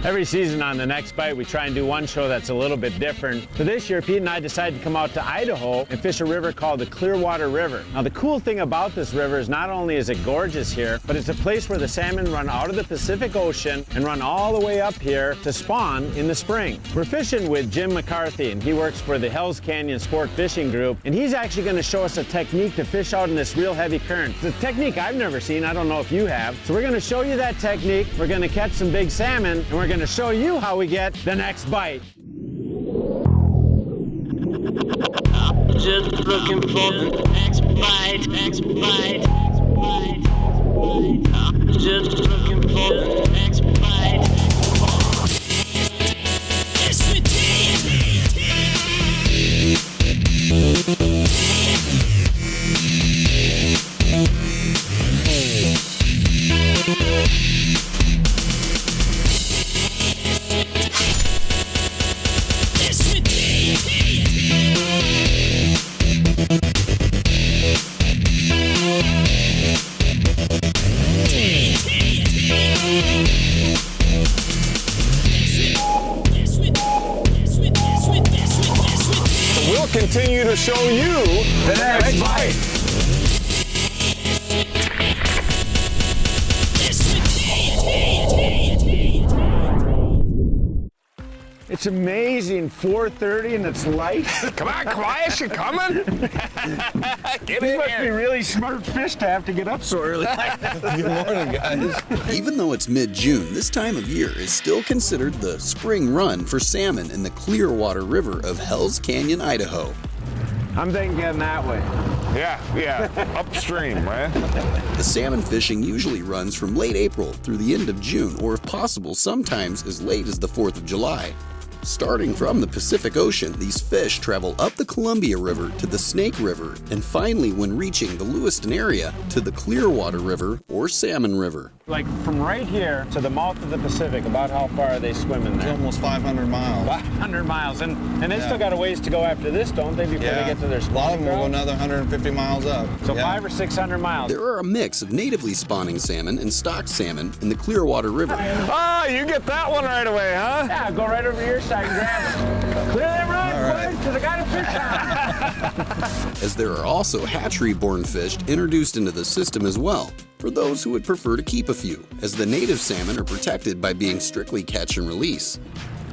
Every season on The Next Bite, we try and do one show that's a little bit different. For this year, Pete and I decided to come out to Idaho and fish a river called the Clearwater River. Now, the cool thing about this river is not only is it gorgeous here, but it's a place where the salmon run out of the Pacific Ocean and run all the way up here to spawn in the spring. We're fishing with Jim McCarthy, and he works for the Hells Canyon Sport Fishing Group, and he's actually going to show us a technique to fish out in this real heavy current. It's a technique I've never seen. I don't know if you have. So we're going to show you that technique. We're going to catch some big salmon, and we're going to show you how we get the next bite. Just looking for the next bite, next bite, just looking for the next bite. We'll continue to show you the next bite. It's amazing, 4:30 and it's light. Come on, Kavajecz, you coming? Get These in must here. be really smart fish to have to get up so early. Good morning, guys. Even though it's mid-June, this time of year is still considered the spring run for salmon in the Clearwater River of Hells Canyon, Idaho. I'm thinking that way. Yeah, upstream, right? The salmon fishing usually runs from late April through the end of June, or if possible, sometimes as late as the 4th of July. Starting from the Pacific Ocean, these fish travel up the Columbia River to the Snake River, and finally, when reaching the Lewiston area, to the Clearwater River or Salmon River. Like from right here to the mouth of the Pacific, about how far are they swimming It's there? almost 500 miles. 500 miles, and they still got a ways to go after this, don't they, before they get to their A lot of spawning them will go ground? another 150 miles up. So 500 or 600 miles. There are a mix of natively spawning salmon and stocked salmon in the Clearwater River. Ah, you get that one right away, huh? Yeah, go right over your side and grab it. Clear that road, boys, because I got a fish on. As there are also hatchery-born fish introduced into the system as well, for those who would prefer to keep a few, as the native salmon are protected by being strictly catch and release.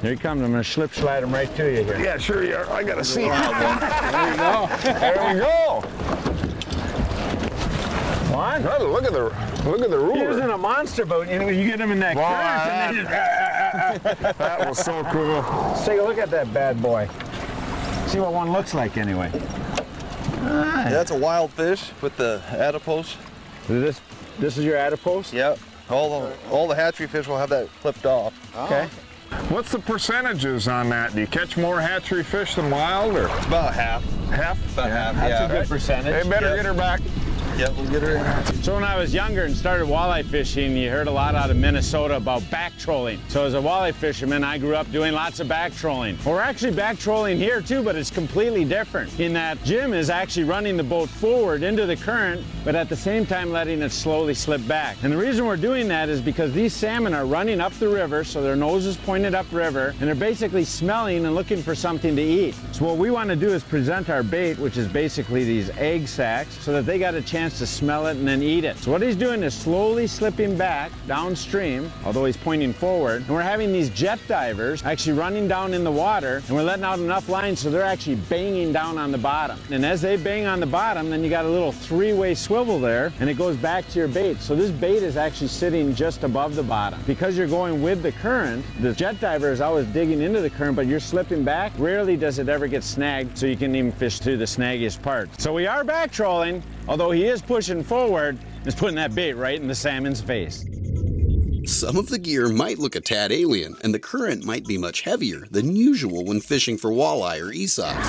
Here he comes. I'm going to slide him right to you here. Yeah, sure you are. I gotta see. There you go. There we go. One. Oh, look at the He ruler. wasn't a monster boat. Anyway, you get him in that current, and then That was so cool. let's take a look at that bad boy. See what one looks like anyway. Yeah, that's a wild fish with the adipose. This is your adipose? Yep. All the hatchery fish will have that clipped off. Okay. What's the percentages on that? Do you catch more hatchery fish than wild, or It's about half. half? About half, That's yeah. a good percentage. They better get her back. Yep, we'll get her in. So when I was younger and started walleye fishing, you heard a lot out of Minnesota about back trolling. So as a walleye fisherman, I grew up doing lots of back trolling. Well, we're actually back trolling here too, but it's completely different in that Jim is actually running the boat forward into the current, but at the same time letting it slowly slip back. And the reason we're doing that is because these salmon are running up the river, so their nose is pointed upriver, and they're basically smelling and looking for something to eat. So what we want to do is present our bait, which is basically these egg sacs, so that they got a chance to smell it and then eat it. So what he's doing is slowly slipping back downstream, although he's pointing forward, and we're having these jet divers actually running down in the water, and we're letting out enough lines so they're actually banging down on the bottom. And as they bang on the bottom, then you got a little three-way swivel there, and it goes back to your bait. So this bait is actually sitting just above the bottom. Because you're going with the current, the jet diver is always digging into the current, but you're slipping back. Rarely does it ever get snagged, so you can even fish through the snaggiest part. So we are back trolling, although he is pushing forward, is putting that bait right in the salmon's face. Some of the gear might look a tad alien, and the current might be much heavier than usual when fishing for walleye or esox.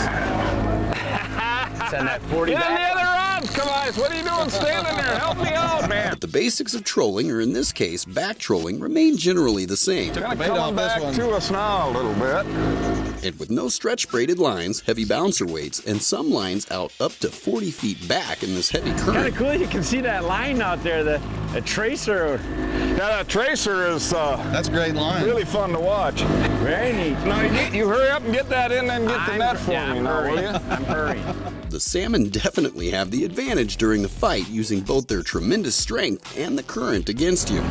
Send that 40 Get in the back. other rods, Kavajecz. What are you doing standing there? Help me out, man. But the basics of trolling, or in this case, back trolling, remain generally the same. Kind of bait coming off this back one. to us now a little bit. And with no stretch braided lines, heavy bouncer weights, and some lines out up to 40 feet back in this heavy Kind current. of cool, you can see that line out there, the tracer. Yeah, that tracer is That's a great line. really fun to watch. Very neat. Now, you hurry up and get that in and get the net for me I'm now, will you? hurrying. I'm hurrying. The salmon definitely have the advantage during the fight, using both their tremendous strength and the current against you.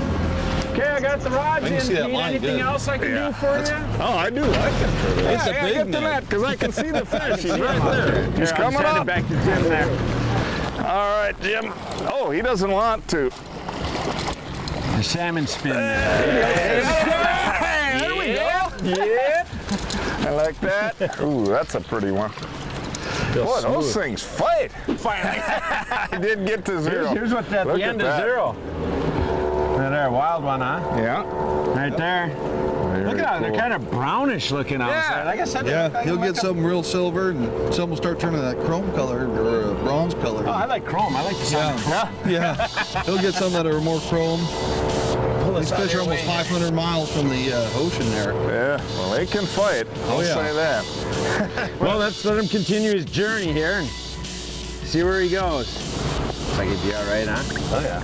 Okay, I got the rods in. see that Need line anything good. else I can do for you? Oh, I do like it. It's a big get the net. net, because I can see the fish. He's right there. He's Here, coming I'm sending up. back to Jim there. All right, Jim. Oh, he doesn't want to. The salmon spin there. Hey, there we go. Yep. I like that. Ooh, that's a pretty one. Boy, those things fight. I did get to zero. Here's what's at Look the end at of that. zero. Right there, wild one, huh? Yeah. Right there. Look at that, they're kind of brownish looking outside. Like I said, Yeah, he'll get some real silver, and some will start turning that chrome color or a bronze color. Oh, I like chrome. I like the sound of chrome. Yeah, he'll get some that are more chrome. These fish are almost 500 miles from the ocean there. Yeah, well, they can fight. I'll yeah. say that. Well, let's let him continue his journey here and see where he goes. Looks like he'd be all right, huh? Oh yeah.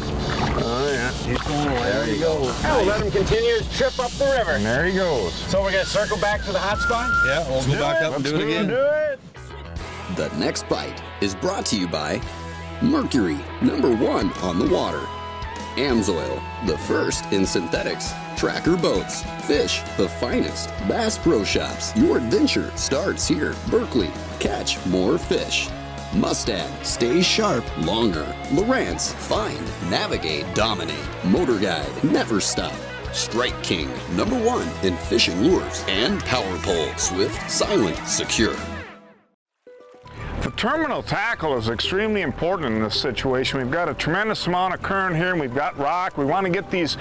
Oh, yeah. He's going away. There you go. We'll let him continue his trip up the river. And there he goes. So we're gonna circle back to the hot spot? Yeah, we'll go back up and do it again. Do it. The next bite is brought to you by Mercury, #1 on the water. Amsoil, the first in synthetics. Tracker Boats, fish the finest. Bass Pro Shops, your adventure starts here. Berkeley, catch more fish. Mustang, stay sharp longer. Lowrance, find, navigate, dominate. Motor Guide, never stop. Strike King, #1 in fishing lures. And Power Pole, swift, silent, secure. The terminal tackle is extremely important in this situation. We've got a tremendous amount of current here, and we've got rock. We want to get these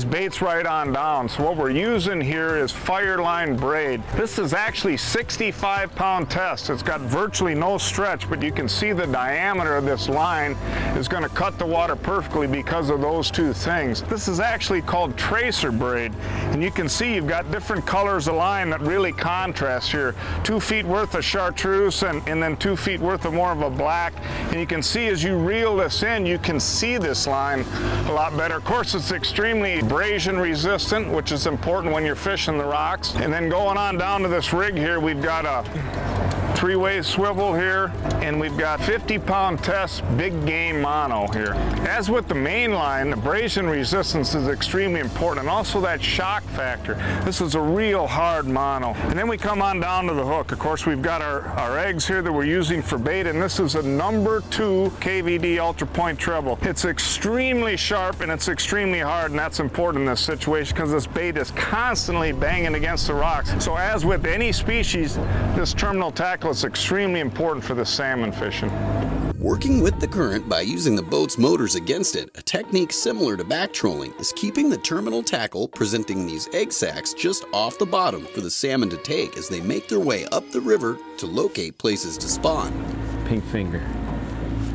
baits right on down. So what we're using here is Fireline braid. This is actually 65-pound test. It's got virtually no stretch, but you can see the diameter of this line is going to cut the water perfectly because of those two things. This is actually called tracer braid, and you can see you've got different colors of line that really contrast here. 2 feet worth of chartreuse and then 2 feet worth of more of a black, and you can see as you reel this in, you can see this line a lot better. Of course, it's extremely abrasion resistant, which is important when you're fishing the rocks. And then going on down to this rig here, we've got a 3-way swivel here, and we've got 50-pound test big game mono here. As with the main line, abrasion resistance is extremely important, and also that shock factor. This is a real hard mono. And then we come on down to the hook. Of course, we've got our eggs here that we're using for bait, and this is a #2 KVD Ultra Point treble. It's extremely sharp and it's extremely hard, and that's important in this situation because this bait is constantly banging against the rocks. So as with any species, this terminal tackle is extremely important for the salmon fishing. Working with the current by using the boat's motors against it, a technique similar to back trolling, is keeping the terminal tackle presenting these egg sacs just off the bottom for the salmon to take as they make their way up the river to locate places to spawn. Pink finger.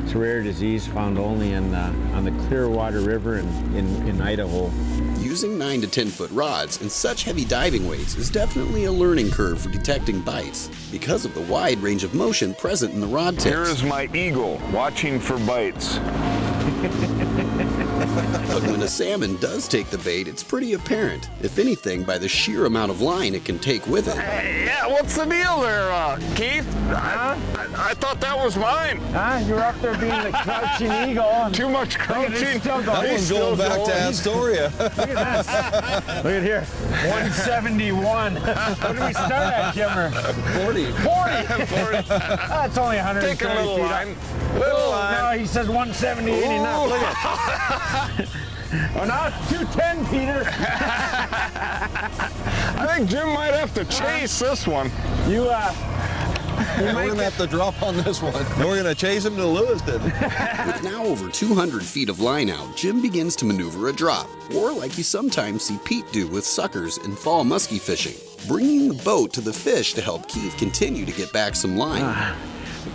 It's a rare disease found only on the Clearwater River in Idaho. Using 9 to 10 foot rods and such heavy diving weights is definitely a learning curve for detecting bites because of the wide range of motion present in the rod tips. Here is my eagle watching for bites. But when a salmon does take the bait, it's pretty apparent, if anything, by the sheer amount of line it can take with it. Hey, yeah, what's the deal there, Keith? I thought that was mine. You were up there being the crouching eagle. Too much crouching. That one's going back to Astoria. Look at this. Look at here. 171. What did we start at, Jimmer? 40. 40. That's only 130 Take a little feet line. up. Little line. No, he says 170 ain't enough. Look at Oh, now it's 210, Peter. I think Jim might have to chase this one. You We're going to have to drop on this one. And we're going to chase him to Lewiston. With now over 200 feet of line out, Jim begins to maneuver a drop, or like you sometimes see Pete do with suckers in fall muskie fishing, bringing the boat to the fish to help Keith continue to get back some line.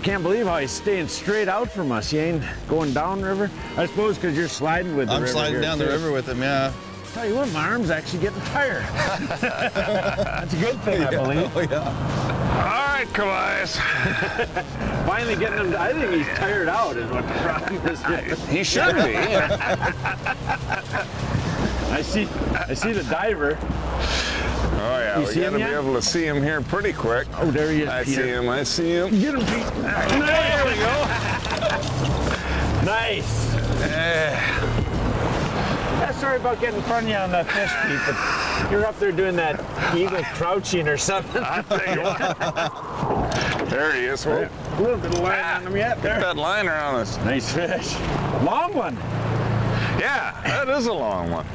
can't believe how he's staying straight out from us. He ain't going downriver. I suppose because you're sliding with the river. I'm sliding here down too. the river with him, yeah. Tell you what, my arm's actually getting tired. That's a good thing, I believe. Oh, yeah. All right, Kavajecz. Finally getting him. I think he's tired out is what the problem is here. He should be. I see the diver. Oh yeah, You we see gotta him be yet? able to see him here pretty quick. Oh, there he is, I Peter. see him, I see him. Get him, Pete. There we go. Nice. Yeah, sorry about getting in front of you on that fish, Pete, but you're up there doing that eagle crouching or something. I tell you what. There he is. Whoa. A little bit of line on him yet Get there. that line around us. Nice fish. Long one. Yeah, that is a long one.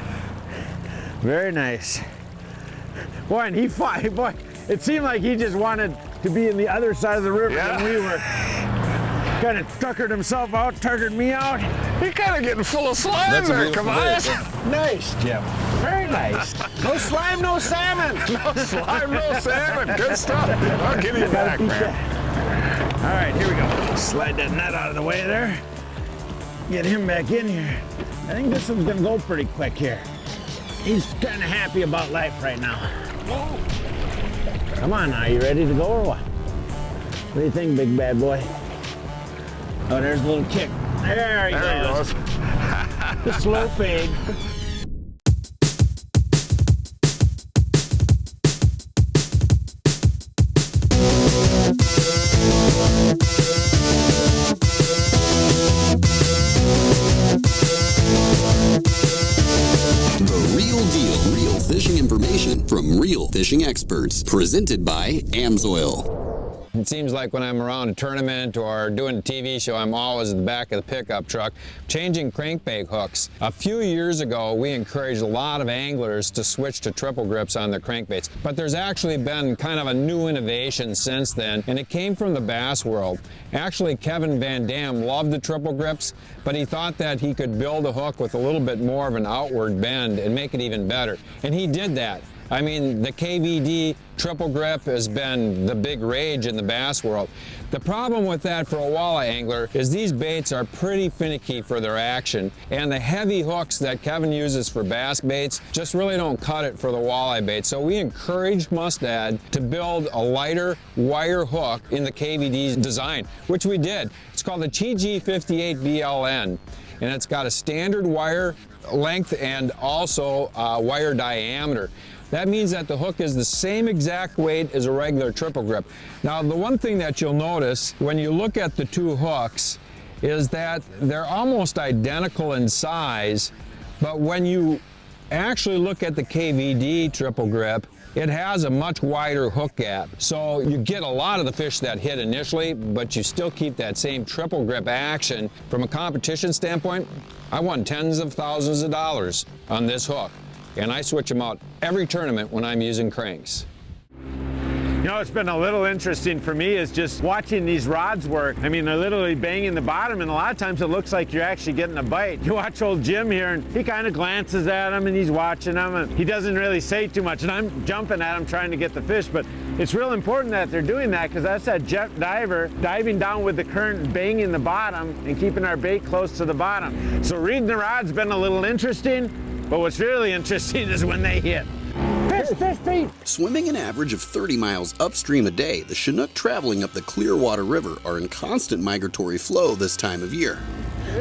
Very nice. Boy, and he fought. Boy, it seemed like he just wanted to be in the other side of the river than we were. Kind of tuckered himself out, tuckered me out. You're kind of getting full of slime That's a there, beautiful Kavajecz. Nice, Jim. Very nice. No slime, no salmon. No slime, no salmon. Good stuff. I'll give you back, man. All right, here we go. Slide that net out of the way there. Get him back in here. I think this one's gonna go pretty quick here. He's kind of happy about life right now. Come on now, you ready to go or what? What do you think, big bad boy? Oh, there's a little kick. There he goes. The slow fade. The Real Deal. Real fishing information from real fishing experts. Presented by Amsoil. It seems like when I'm around a tournament or doing a TV show, I'm always at the back of the pickup truck changing crankbait hooks. A few years ago, we encouraged a lot of anglers to switch to triple grips on their crankbaits. But there's actually been kind of a new innovation since then, and it came from the bass world. Actually, Kevin Van Dam loved the triple grips, but he thought that he could build a hook with a little bit more of an outward bend and make it even better. And he did that. I mean, the KVD triple grip has been the big rage in the bass world. The problem with that for a walleye angler is these baits are pretty finicky for their action, and the heavy hooks that Kevin uses for bass baits just really don't cut it for the walleye bait. So we encouraged Mustad to build a lighter wire hook in the KVD's design, which we did. It's called the TG58 BLN, and it's got a standard wire length and also wire diameter. That means that the hook is the same exact weight as a regular triple grip. Now, the one thing that you'll notice when you look at the two hooks is that they're almost identical in size, but when you actually look at the KVD triple grip, it has a much wider hook gap. So you get a lot of the fish that hit initially, but you still keep that same triple grip action. From a competition standpoint, I won tens of thousands of dollars on this hook, and I switch them out every tournament when I'm using cranks. You know, it's been a little interesting for me is just watching these rods work. I mean, they're literally banging the bottom, and a lot of times it looks like you're actually getting a bite. You watch old Jim here, and he kind of glances at them, and he's watching them, and he doesn't really say too much, and I'm jumping at him trying to get the fish, but it's real important that they're doing that because that's that jet diver diving down with the current, banging the bottom, and keeping our bait close to the bottom. So reading the rod's been a little interesting, but what's really interesting is when they hit. Fish, fish, Pete! Swimming an average of 30 miles upstream a day, the Chinook traveling up the Clearwater River are in constant migratory flow this time of year.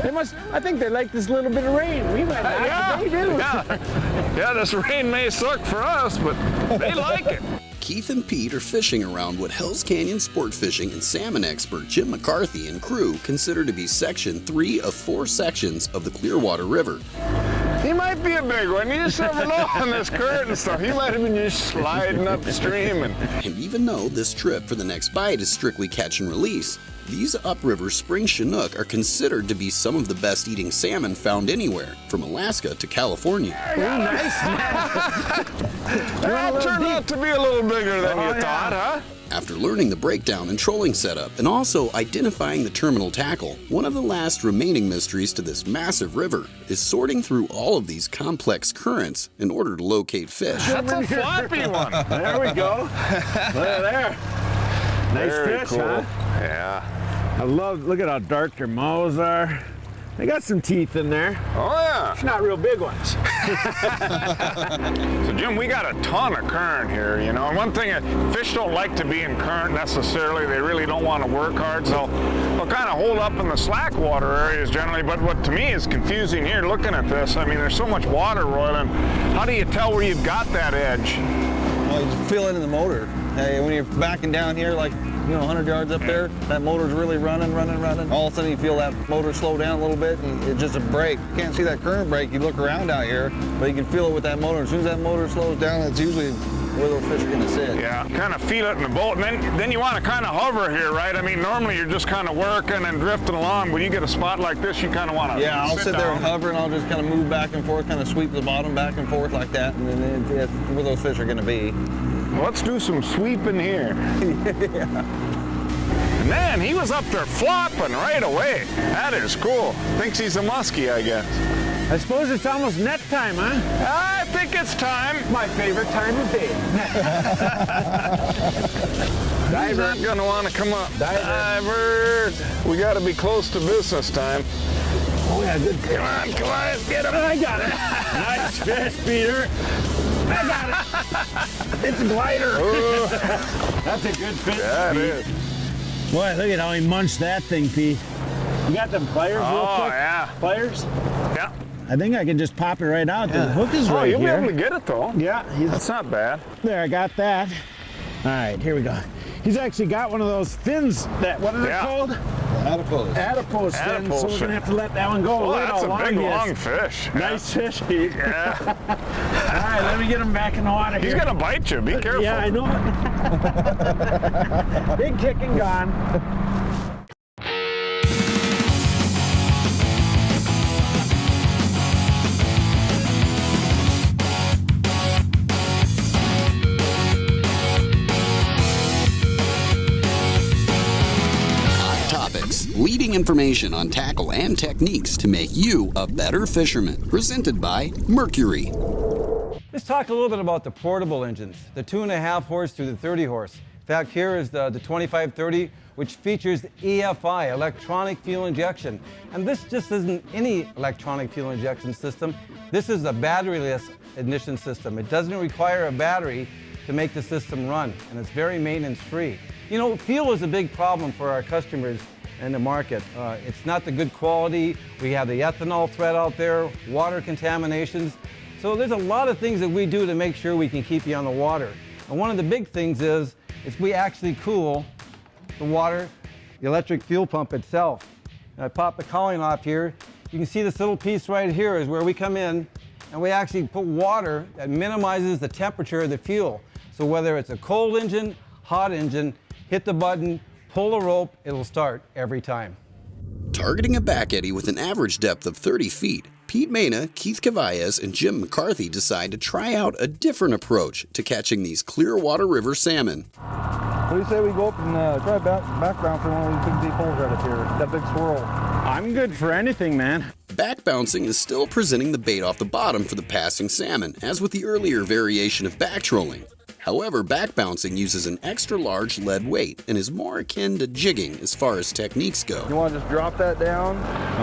They must, I think they like this little bit of rain. We might not, but they do. Yeah, this rain may suck for us, but they like it. Keith and Pete are fishing around what Hells Canyon sport fishing and salmon expert Jim McCarthy and crew consider to be Section 3 of 4 sections of the Clearwater River. He might be a big one. You just never know on this current and stuff. He might have been just sliding upstream. And even though this trip for the next bite is strictly catch and release, these upriver spring Chinook are considered to be some of the best eating salmon found anywhere, from Alaska to California. That turned out to be a little bigger than you thought, huh? After learning the breakdown and trolling setup, and also identifying the terminal tackle, one of the last remaining mysteries to this massive river is sorting through all of these complex currents in order to locate fish. That's a floppy one. There we go. There. Nice Very fish, cool. huh? Yeah. Look at how dark their mouths are. They got some teeth in there. Oh, yeah. It's not real big ones. So Jim, we got a ton of current here, you know. And one thing, fish don't like to be in current necessarily. They really don't want to work hard, so they'll kind of hold up in the slack water areas generally. But what to me is confusing here, looking at this, I mean, there's so much water roiling. How do you tell where you've got that edge? Well, you feel it in the motor. Hey, when you're backing down here, like 100 yards up there, that motor's really running. All of a sudden you feel that motor slow down a little bit, and it's just a brake. You can't see that current brake. You look around out here, but you can feel it with that motor. As soon as that motor slows down, that's usually where those fish are gonna sit. Yeah, kind of feel it in the boat, and then you want to kind of hover here, right? I mean, normally you're just kind of working and drifting along. When you get a spot like this, you kind of want to I'll sit there and hover, and I'll just kind of move back and forth, kind of sweep the bottom back and forth like that, and then that's where those fish are gonna be. Let's do some sweeping here. Yeah. And then he was up there flopping right away. That is cool. Thinks he's a muskie, I guess. I suppose it's almost net time, huh? I think it's time. My favorite time of day. He's not gonna want to come up. Divers. We got to be close to business time. Oh yeah, good. Come on, let's get him. I got it. Nice fish, Peter. I got it. It's a glider. That's a good fish. That Pete. is. Boy, look at how he munched that thing, Pete. You got them pliers real Oh, quick? yeah. Pliers? Yeah. I think I can just pop it right out. The hook is Oh, right you'll here. be able to get it, though. Yeah, That's not bad. there, I got that. All right, here we go. He's actually got one of those fins that, what is it called? Adipose. Adipose fin, Adipose so we're fin. gonna have to let that one go. Well, Look at that's how a long big, he is. long fish. Nice fish, Pete. Yeah. All right, let me get him back in the water He's here. gonna bite you. Be careful. Yeah, I know it. Big kick and gone. Leading information on tackle and techniques to make you a better fisherman. Presented by Mercury. Let's talk a little bit about the portable engines, the 2.5 horse to the 30 horse. In fact, here is the 2530, which features EFI, electronic fuel injection. And this just isn't any electronic fuel injection system. This is a batteryless ignition system. It doesn't require a battery to make the system run, and it's very maintenance-free. You know, fuel is a big problem for our customers in the market. It's not the good quality. We have the ethanol threat out there, water contaminations. So there's a lot of things that we do to make sure we can keep you on the water. And one of the big things is we actually cool the water, the electric fuel pump itself. And I pop the cowling off here. You can see this little piece right here is where we come in and we actually put water that minimizes the temperature of the fuel. So whether it's a cold engine, hot engine, hit the button, pull the rope, it'll start every time. Targeting a back eddy with an average depth of 30 feet, Pete Maina, Keith Kavajecz, and Jim McCarthy decide to try out a different approach to catching these Clearwater River salmon. What do you say we go up and try back bouncing one of these big deep holes right up here? That big swirl. I'm good for anything, man. Back bouncing is still presenting the bait off the bottom for the passing salmon, as with the earlier variation of back trolling. However, back bouncing uses an extra large lead weight and is more akin to jigging as far as techniques go. You want to just drop that down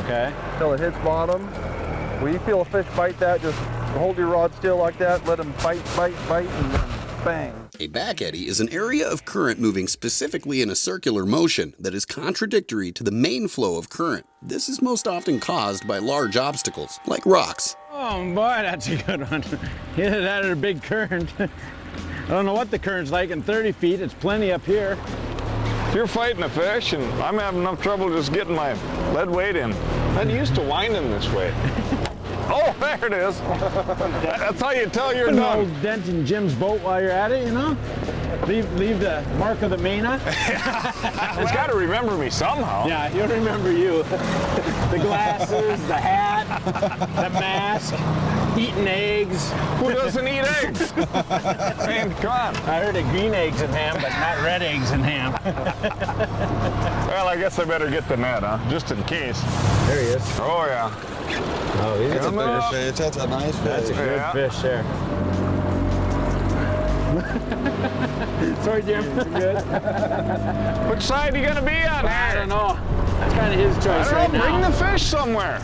Okay. until it hits bottom. When you feel a fish bite that, just hold your rod still like that, let him bite, and then bang. A back eddy is an area of current moving specifically in a circular motion that is contradictory to the main flow of current. This is most often caused by large obstacles, like rocks. Oh boy, that's a good one. Either that or a big current. I don't know what the current's like in 30 feet. It's plenty up here. If you're fighting a fish and I'm having enough trouble just getting my lead weight in, I'm used to winding this way. Oh, there it is. That's how you tell you're Put an done. old dent in Jim's boat while you're at it, you know? Leave the mark of the Maina. It's got to remember me somehow. Yeah, he'll remember you. The glasses, the hat, the mask, eating eggs. Who doesn't eat eggs? I mean, come on. I heard of green eggs in ham, but not red eggs in ham. Well, I guess I better get the net, huh? Just in case. There he is. Oh, yeah. Oh, he's Come on. That's a nice fish. That's a good Yeah. fish there. Sorry, Jim. Good. Which side are you going to be on I here? don't know. That's kind of his choice I right don't know. Bring now. the fish somewhere.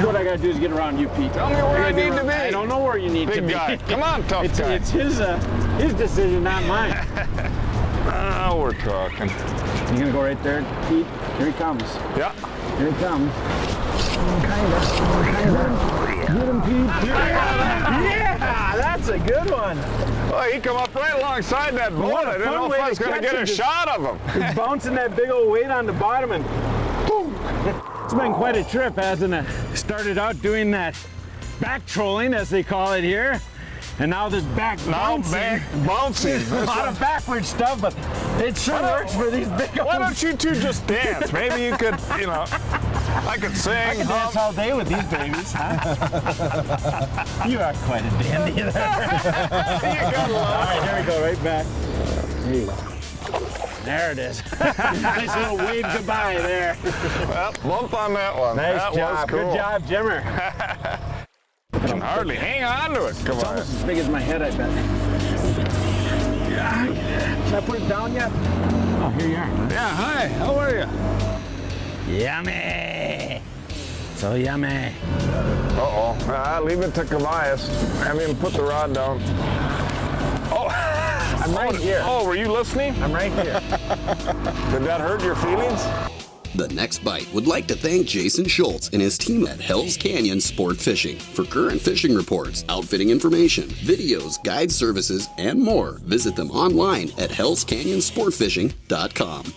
What I gotta do is get around you, Pete. Tell me where I need to be. I don't know where you need to Big be. guy. Come on, tough guy. It's his decision, not mine. Now we're talking. You gonna go right there, Pete? Here he comes. Yeah. Here he comes. Kinda. Get him, Pete. Yeah, that's a good one. Well, he come up right alongside that boat. What a I didn't fun know if way I was to going to catch get a it. shot of him. He's bouncing that big old weight on the bottom and boom. It's been quite a trip, hasn't it? Started out doing that back trolling, as they call it here. And now this back bouncing. Bouncing. A lot of backward stuff, but it sure works for these big old... Why don't you two just dance? Maybe you could, you know, I could sing. I can dance all day with these babies, huh? You are quite a dandy there. All right, here we go, right back. There you go. There it is. Nice little wave goodbye there. Well, bump on that one. Nice that job. Was cool. Good job, Jimmer. I can hardly hang on to it. Come It's on. almost as big as my head, I bet. Should I put it down yet? Oh, here you are. Yeah, hi. How are you? Yummy. So yummy. Uh-oh. Leave it to Kavajecz. Have him put the rod down. Oh. I'm right here. Oh, were you listening? I'm right here. Did that hurt your feelings? The Next Bite would like to thank Jason Schultz and his team at Hell's Canyon Sport Fishing. For current fishing reports, outfitting information, videos, guide services, and more, visit them online at hellscanyonsportfishing.com.